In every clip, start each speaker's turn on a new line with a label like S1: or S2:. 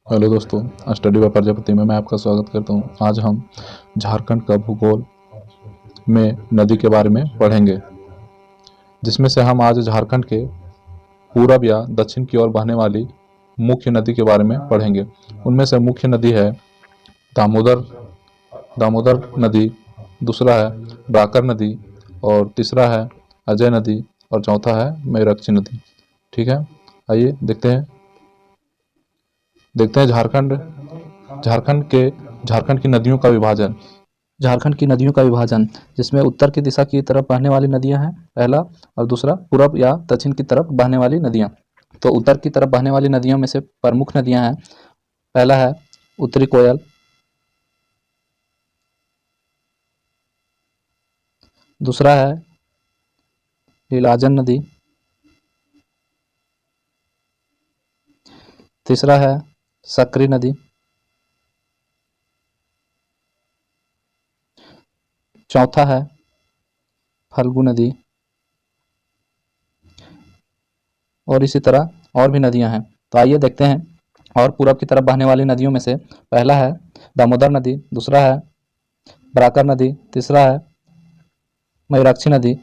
S1: Hello दोस्तों, study bye Prajapati में मैं आपका स्वागत करता हूं। आज हम झारखंड का भूगोल में नदी के बारे में पढ़ेंगे, जिसमें से हम आज झारखंड के पूरब या दक्षिण की ओर बहने वाली मुख्य नदी के बारे में पढ़ेंगे। उनमें से मुख्य नदी है दामोदर दामोदर नदी, दूसरा है ब्राकर नदी, और तीसरा है अजय नदी, और चौथा है मयूराक्षी नदी। ठीक है, आइए देखते हैं झारखंड की नदियों का विभाजन।
S2: झारखंड की नदियों का विभाजन, जिसमें उत्तर की दिशा की तरफ बहने वाली नदियां हैं पहला, और दूसरा पूरब या दक्षिण की तरफ बहने वाली नदियां। तो उत्तर की तरफ बहने वाली नदियों में से प्रमुख नदियां हैं। पहला है उत्तरी कोयल, दूसरा है लीलाजन नदी, तीसरा है सकरी नदी, चौथा है फल्गु नदी, और इसी तरह और भी नदियां हैं। तो आइए देखते हैं। और पूरब की तरफ बहने वाली नदियों में से पहला है दामोदर नदी, दूसरा है बराकर नदी, तीसरा है मयूराक्षी नदी।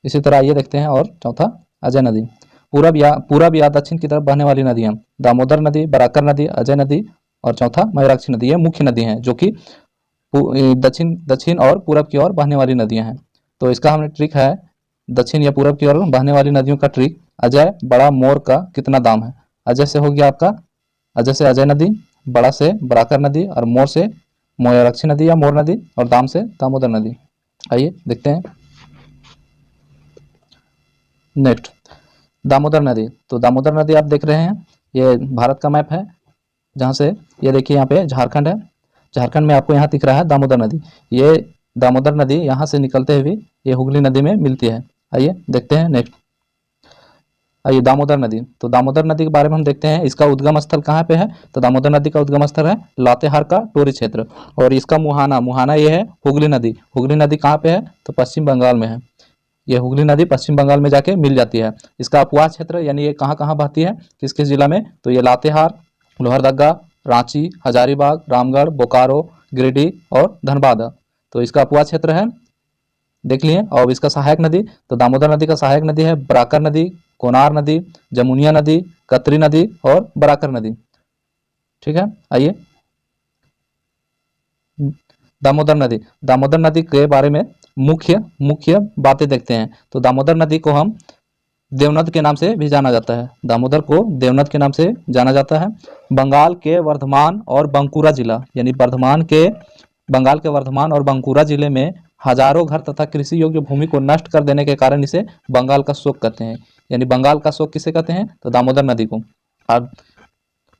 S2: इसी तरह आइए देखते हैं। और चौथा अजय नदी। पूरब या दक्षिण की तरफ बहने वाली नदियां दामोदर नदी, बराकर नदी, अजय नदी और चौथा मयूराक्षी नदी। ये मुख्य नदी हैं जो कि दक्षिण दक्षिण और पूरब की ओर बहने वाली नदियां हैं। तो इसका हमने ट्रिक है, दक्षिण या पूरब की ओर बहने वाली नदियों का ट्रिक। अजय बड़ा मोर का कितना दाम है। अजय से हो गया आपका, अजय से अजय नदी, बड़ा से बराकर नदी और मोर से मयूराक्षी नदी या मोर नदी और दाम से दामोदर नदी। आइए देखते हैं। नेक्स्ट दामोदर नदी। तो दामोदर नदी आप देख रहे हैं, ये भारत का मैप है, जहाँ से ये देखिए यहाँ पे झारखंड है। झारखंड में आपको यहाँ दिख रहा है दामोदर नदी। ये दामोदर नदी यहाँ से निकलते हुए ये हुगली नदी में मिलती है। आइए देखते हैं नेक्स्ट। आइए दामोदर नदी। तो दामोदर नदी के बारे में हम देखते हैं, इसका उद्गम स्थल कहाँ पे है। तो दामोदर नदी का उद्गम स्थल है लातेहार का टोरी क्षेत्र, और इसका मुहाना ये है हुगली नदी। हुगली नदी कहाँ पे है, तो पश्चिम बंगाल में है। ये हुगली नदी पश्चिम बंगाल में जाके मिल जाती है। इसका अपवाह क्षेत्र यानी ये कहाँ कहाँ बहती है, किस किस जिला में, तो ये लातेहार, लोहरदगा, रांची, हजारीबाग, रामगढ़, बोकारो, गिरिडीह और धनबाद। तो इसका अपवाह क्षेत्र है, देख लिए। और इसका सहायक नदी, तो दामोदर नदी का सहायक नदी है बराकर नदी, कोनार नदी, जमुनिया नदी, कतरी नदी और बराकर नदी। ठीक है, आइए दामोदर नदी के बारे में मुख्य बातें देखते हैं। तो दामोदर नदी को हम देवनद के नाम से भी जाना जाता है। दामोदर को देवनद के नाम से जाना जाता है। बंगाल के वर्धमान और बंकुरा जिला, यानी बंगाल के वर्धमान और बंकुरा जिले में हजारों घर तथा कृषि योग्य भूमि को नष्ट कर देने के कारण इसे बंगाल का शोक कहते हैं। यानी बंगाल का शोक किसे कहते हैं, तो दामोदर नदी को। अब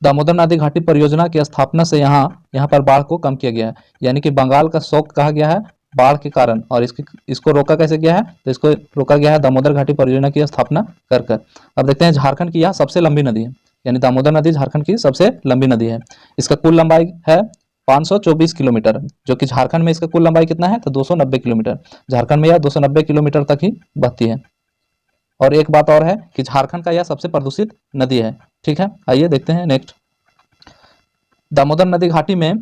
S2: दामोदर नदी घाटी परियोजना की स्थापना से यहाँ पर बाढ़ को कम किया गया है। यानी कि बंगाल का शोक कहा गया है बाढ़ के कारण, और इसको रोका कैसे गया है, तो इसको रोका गया है दामोदर घाटी परियोजना की स्थापना कर। अब देखते हैं झारखंड की यह सबसे लंबी नदी है, यानी दामोदर नदी झारखंड की सबसे लंबी नदी है। इसका कुल लंबाई है 524 किलोमीटर, जो कि झारखंड में इसका कुल लंबाई कितना है, तो 290 किलोमीटर। झारखंड में यह 290 किलोमीटर तक ही बहती है। और एक बात और है कि झारखंड का यह सबसे प्रदूषित नदी है। ठीक है, आइए देखते हैं नेक्स्ट। दामोदर नदी घाटी में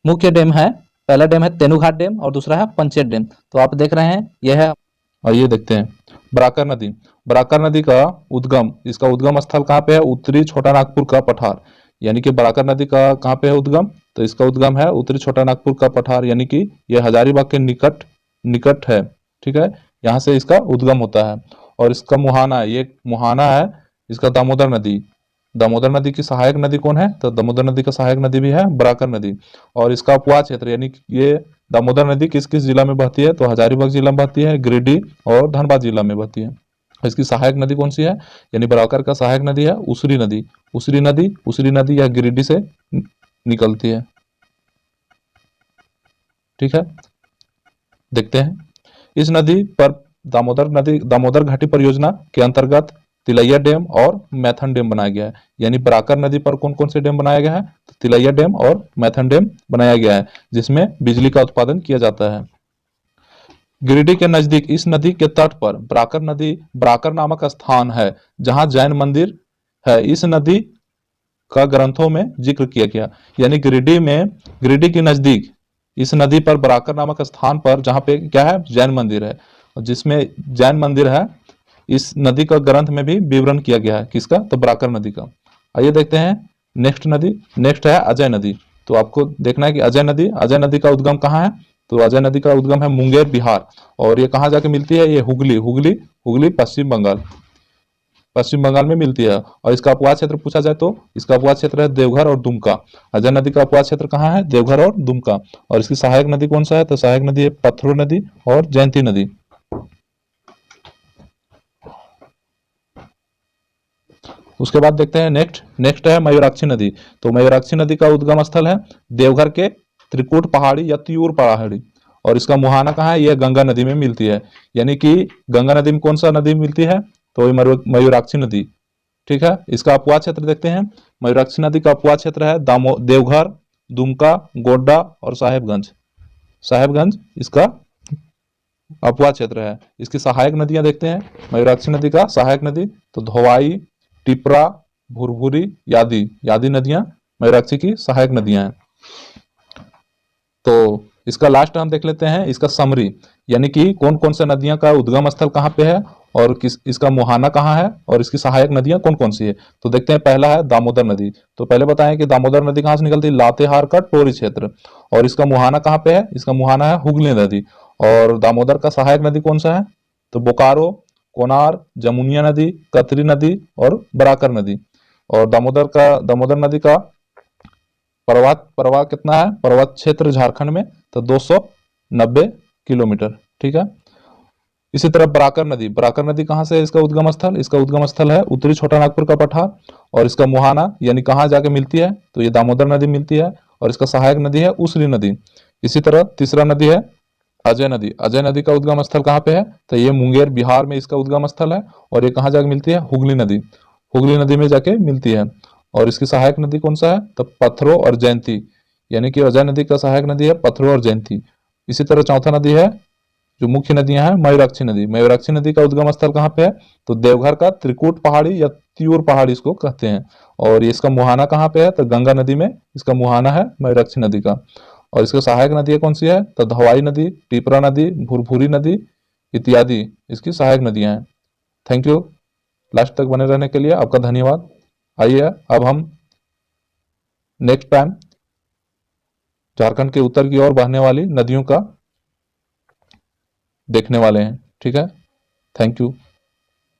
S2: मुख्य डैम है, पहला डैम है तेनुघाट डैम और दूसरा है पंचेत डैम। तो आप देख रहे हैं यह है।
S1: आइए देखते हैं बराकर नदी। बराकर नदी का इसका उद्गम स्थल कहाँ पे है, उत्तरी छोटा नागपुर का पठार। यानी कि बराकर नदी का कहाँ पे है उद्गम, तो इसका उद्गम है उत्तरी छोटा नागपुर का पठार, यानी कि यह हजारीबाग के निकट है। ठीक है, यहाँ से इसका उद्गम होता है। और इसका मुहाना है, ये मुहाना है इसका दामोदर नदी की सहायक नदी कौन है, तो दामोदर नदी का सहायक नदी भी है बराकर नदी। और इसका अपवाह क्षेत्र, यानी ये दामोदर नदी किस किस जिला में बहती है, तो हजारीबाग जिला में बहती है, गिरिडीह और धनबाद जिला में बहती है। इसकी सहायक नदी कौन सी है, यानी बराकर का सहायक नदी है उसरी नदी या गिरिडीह से निकलती है। ठीक है, देखते हैं। इस नदी पर दामोदर घाटी परियोजना के अंतर्गत तिलैया डैम और मैथन डैम बनाया गया है। यानी बराकर नदी पर कौन कौन से डैम बनाया गया है, तो तिलैया डैम और मैथन डैम बनाया गया है, जिसमें बिजली का उत्पादन किया जाता है। गिरिडीह के नजदीक इस नदी के तट पर बराकर नामक स्थान है, जहां जैन मंदिर है। इस नदी का ग्रंथों में जिक्र किया गया। यानी गिरिडीह के नजदीक इस नदी पर बराकर नामक स्थान पर, जहाँ पे क्या है, जैन मंदिर है, और जिसमें जैन मंदिर है, इस नदी का ग्रंथ में भी विवरण किया गया है। किसका? तो बराकर नदी का। आइए देखते हैं नेक्स्ट नदी। नेक्स्ट है अजय नदी। तो आपको देखना है कि अजय नदी का उद्गम कहाँ है। तो अजय नदी का उद्गम है मुंगेर, बिहार। और ये कहाँ जाके मिलती है? ये हुगली पश्चिम बंगाल में मिलती है। और इसका अपवाद क्षेत्र पूछा जाए तो इसका अपवाद क्षेत्र है देवघर और दुमका। अजय नदी का अपवाद क्षेत्र कहाँ है? देवघर और दुमका। और इसकी सहायक नदी कौन सा है? तो सहायक नदी है पथरू नदी और जयंती नदी। उसके बाद देखते हैं नेक्स्ट है मयूराक्षी नदी। तो मयूराक्षी नदी का उद्गम स्थल है देवघर के त्रिकुट पहाड़ी या त्यूर पहाड़ी। और इसका मुहाना कहाँ है? यह गंगा नदी में मिलती है। यानी कि गंगा नदी में कौन सा नदी मिलती है? तो ये मयूराक्षी नदी। ठीक है। इसका अपवाद क्षेत्र देखते हैं। मयूराक्षी नदी का अपवाद क्षेत्र है देवघर, दुमका, गोड्डा और साहेबगंज इसका अपवाद क्षेत्र है। इसकी सहायक नदियां देखते हैं। मयूराक्षी नदी का सहायक नदी तो धोवाई, टिपरा, भुरभुरी, यादी नदियां मयूराक्षी की सहायक नदियां हैं। तो इसका लास्ट हम देख लेते हैं, इसका समरी, यानी कि कौन कौन से नदियां का उद्गम स्थल कहाँ पे है और इसका मुहाना कहाँ है और इसकी सहायक नदियां कौन कौन सी है। तो देखते हैं, पहला है दामोदर नदी। तो पहले बताएं कि दामोदर नदी कहाँ से निकलती है? लातेहार का टोरी क्षेत्र। और इसका मुहाना कहाँ पे है? इसका मुहाना है हुगली नदी। और दामोदर का सहायक नदी कौन सा है? तो बोकारो, कोनार, जमुनिया नदी, कतरी नदी और बराकर नदी। और दामोदर नदी का प्रवाह कितना है? पर्वत क्षेत्र झारखंड में तो 290 किलोमीटर। ठीक है। इसी तरह बराकर नदी कहाँ से है? इसका उद्गम स्थल है उत्तरी छोटा नागपुर का पठार। और इसका मुहाना यानी कहाँ जाके मिलती है? तो ये दामोदर नदी मिलती है। और इसका सहायक नदी है उसरी नदी। इसी तरह तीसरा नदी है अजय नदी का उद्गम स्थल कहाँ पे है? तो ये मुंगेर, बिहार में इसका उद्गम स्थल है। और ये कहाँ जाके मिलती है? हुगली नदी में जाके मिलती है। और इसकी सहायक नदी कौन सा है? तो पथरो और जयंती। यानी कि अजय नदी का सहायक नदी है पथरो और जयंती। इसी तरह चौथा नदी है, जो मुख्य नदियां हैं, मयूराक्षी नदी का उद्गम स्थल कहाँ पे है? तो देवघर का त्रिकुट पहाड़ी या त्यूर पहाड़ी इसको कहते हैं। और इसका मुहाना कहाँ पे है? तो गंगा नदी में इसका मुहाना है मयूराक्षी नदी का। और इसका सहायक नदी कौन सी है? तो धवाई नदी, टिपरा नदी, भुरभुरी नदी इत्यादि इसकी सहायक नदियां हैं। थैंक यू लास्ट तक बने रहने के लिए, आपका धन्यवाद। आइए अब हम नेक्स्ट टाइम झारखंड के उत्तर की ओर बहने वाली नदियों का देखने वाले हैं। ठीक है। Thank you.